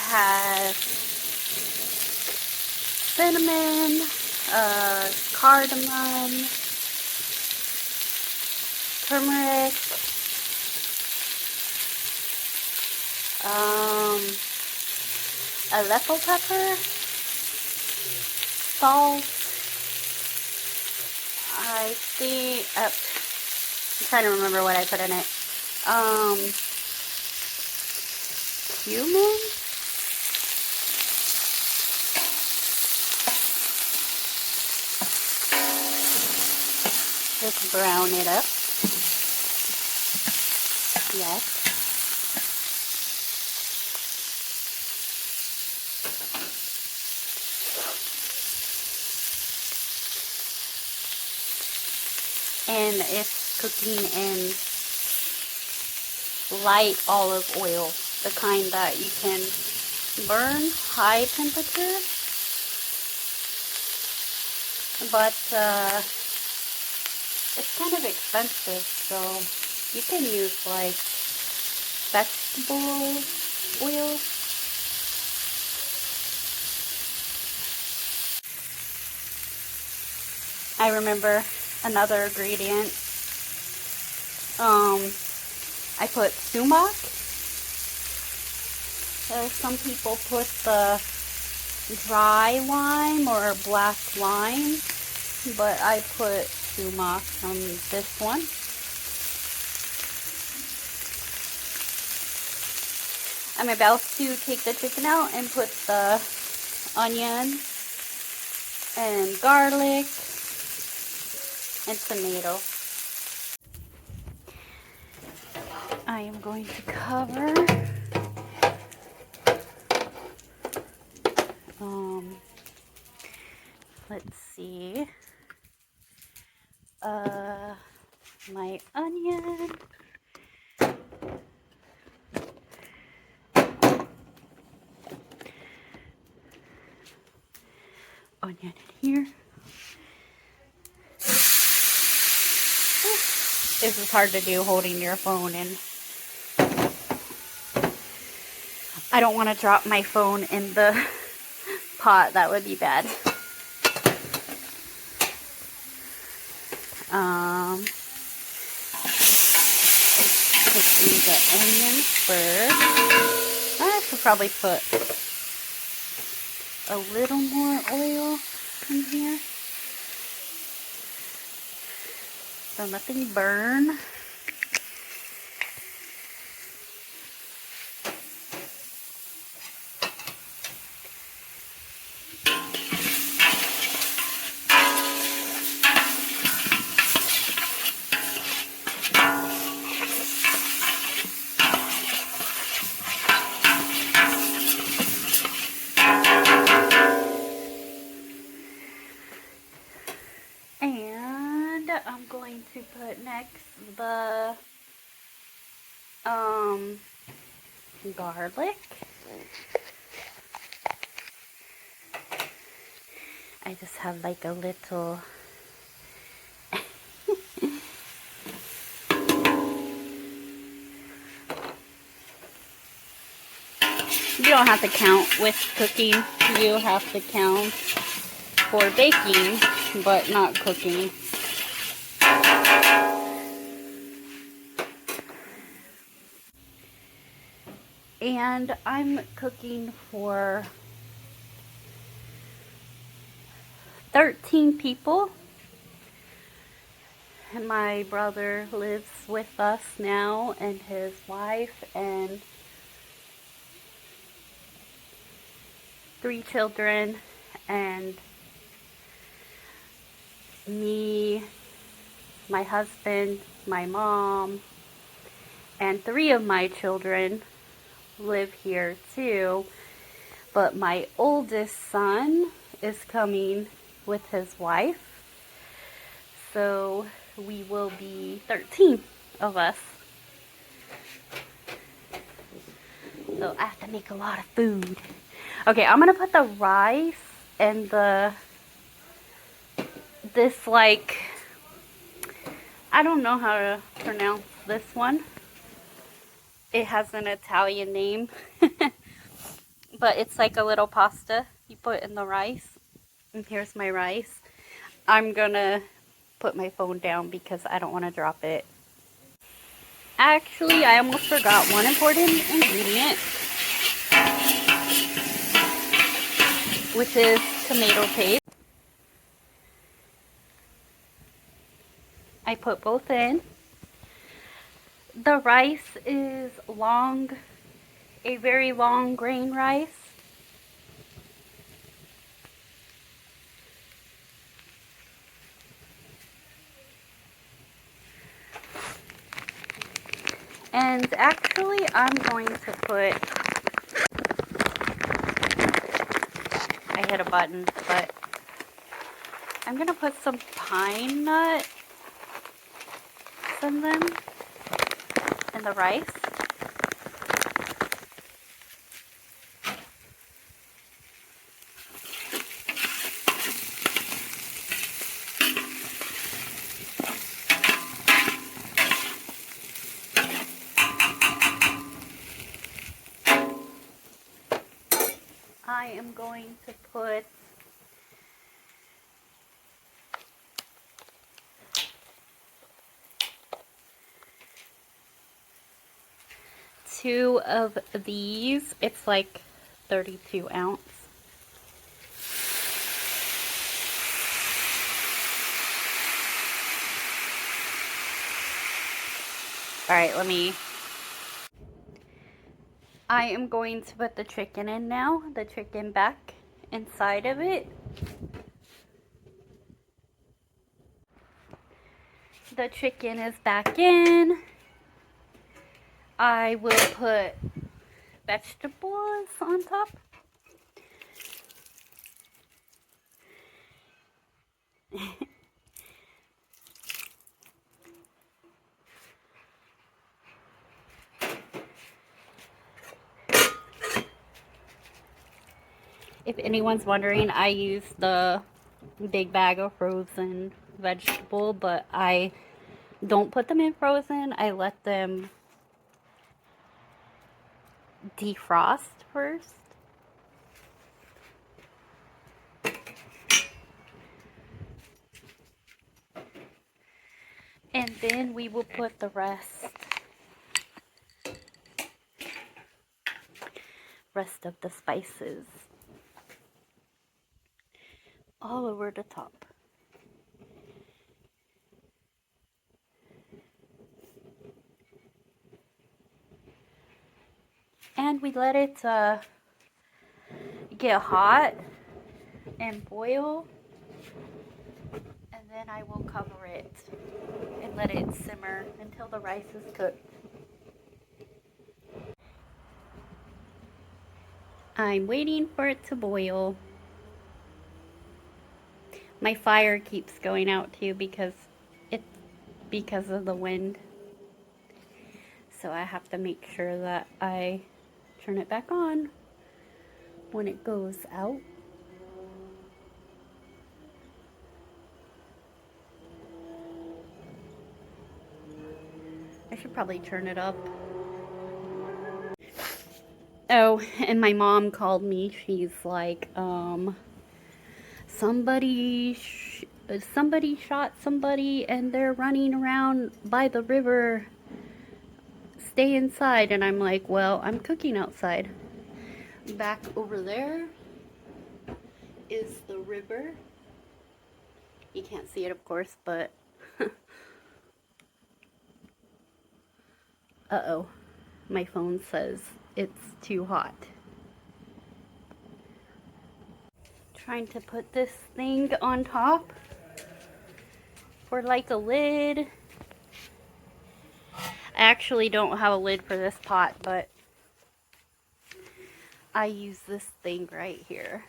has cinnamon, cardamom, turmeric, Aleppo pepper, salt. I think, I'm trying to remember what I put in it. Cumin? Just brown it up. Yes. And it's cooking in light olive oil, the kind that you can burn high temperature, but it's kind of expensive, so you can use like vegetable oil. I remember another ingredient. I put sumac. Some people put the dry lime or black lime, but I put sumac on this one. I'm about to take the chicken out and put the onion and garlic and tomato. I am going to cover. Let's see. My onion. Onion in here. This is hard to do holding your phone, and I don't want to drop my phone in the pot. That would be bad. Putting the onions first. I should probably put a little more oil in here, so nothing burn. And I'm going to put next the garlic. I just have like a little you don't have to count with cooking. You have to count for baking, but not cooking. And I'm cooking for 13 people. And my brother lives with us now, and his wife, and 3 children, and me, my husband, my mom, and 3 of my children live here too, but my oldest son is coming with his wife, so we will be 13 of us. So I have to make a lot of food. Okay, I'm gonna put the rice and this, like, I don't know how to pronounce this one. It has an Italian name. but it's like a little pasta you put in the rice. And here's my rice. I'm gonna put my phone down because I don't want to drop it. Actually, I almost forgot one important ingredient, which is tomato paste. I put both in. The rice is long, a very long grain rice. And actually, I'm going to put, I hit a button, but I'm going to put some pine nuts in them, in the rice. I am going to put two of these. It's like 32 ounce. Alright, I am going to put the chicken in now. The chicken back inside of it. The chicken is back in. I will put vegetables on top. If anyone's wondering, I use the big bag of frozen vegetable, but I don't put them in frozen. I let them defrost first. And then we will put the rest of the spices all over the top. And we let it get hot and boil. And then I will cover it and let it simmer until the rice is cooked. I'm waiting for it to boil. My fire keeps going out too because of the wind. So I have to make sure that I turn it back on when it goes out. I should probably turn it up. Oh, and my mom called me. She's like, somebody shot somebody and they're running around by the river. Stay inside. And I'm like, well, I'm cooking outside. Back over there is the river. You can't see it, of course, but uh-oh, my phone says it's too hot. Trying to put this thing on top for like a lid. I actually don't have a lid for this pot, but I use this thing right here,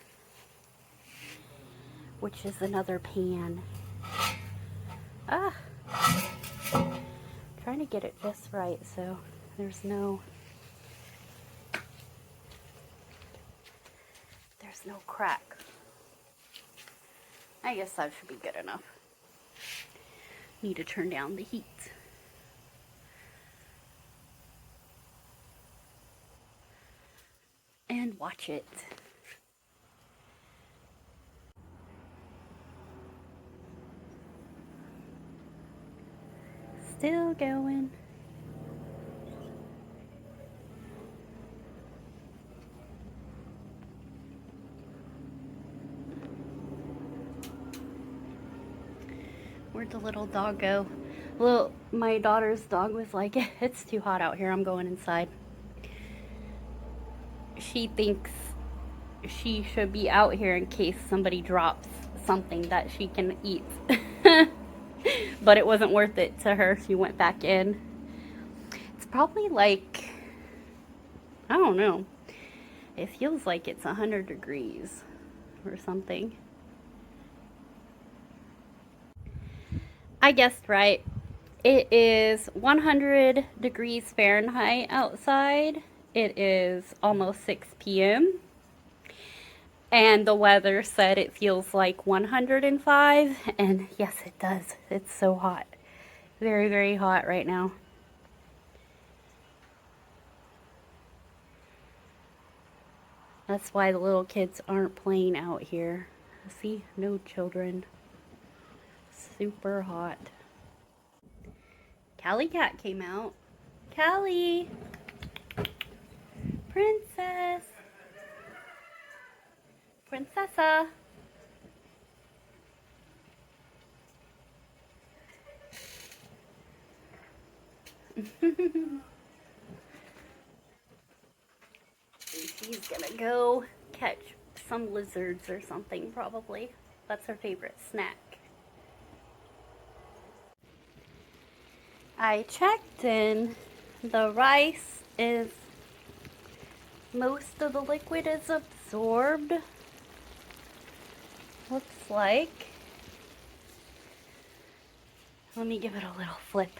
which is another pan. Trying to get it just right so there's no crack. I guess that should be good enough. Need to turn down the heat. and watch it. Still going. Where'd the little dog go? Well, my daughter's dog was like, it's too hot out here, I'm going inside. She thinks she should be out here in case somebody drops something that she can eat. But it wasn't worth it to her. She went back in. It's probably like, I don't know. It feels like it's 100 degrees or something. I guessed right. It is 100 degrees Fahrenheit outside. It is almost 6 p.m. And the weather said it feels like 105. And yes, it does. It's so hot. Very, very hot right now. That's why the little kids aren't playing out here. See? No children. Super hot. Callie Cat came out. Callie! Princess! Princessa! She's gonna go catch some lizards or something, probably. That's her favorite snack. I checked and the rice is, most of the liquid is absorbed. Looks like. Let me give it a little flip,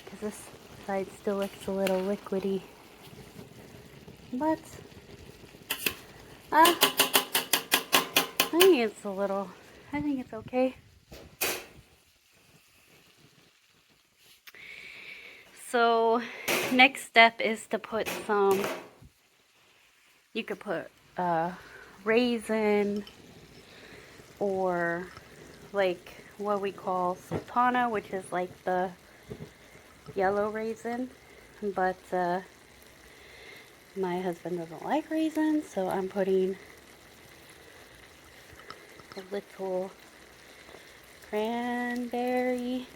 because this side still looks a little liquidy. But I think it's I think it's okay. So next step is to put some, you could put raisin or like what we call sultana, which is like the yellow raisin, but my husband doesn't like raisins, so I'm putting a little cranberry.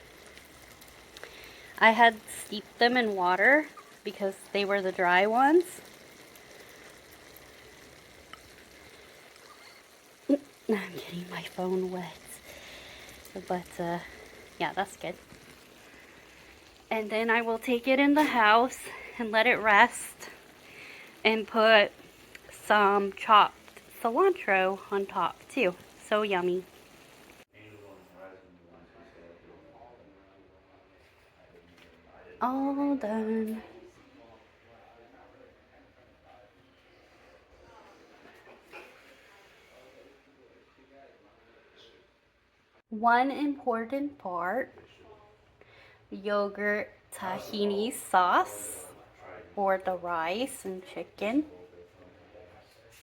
I had steeped them in water because they were the dry ones. I'm getting my phone wet. But yeah, that's good. And then I will take it in the house and let it rest and put some chopped cilantro on top too. So yummy. All done. One important part, yogurt tahini sauce for the rice and chicken.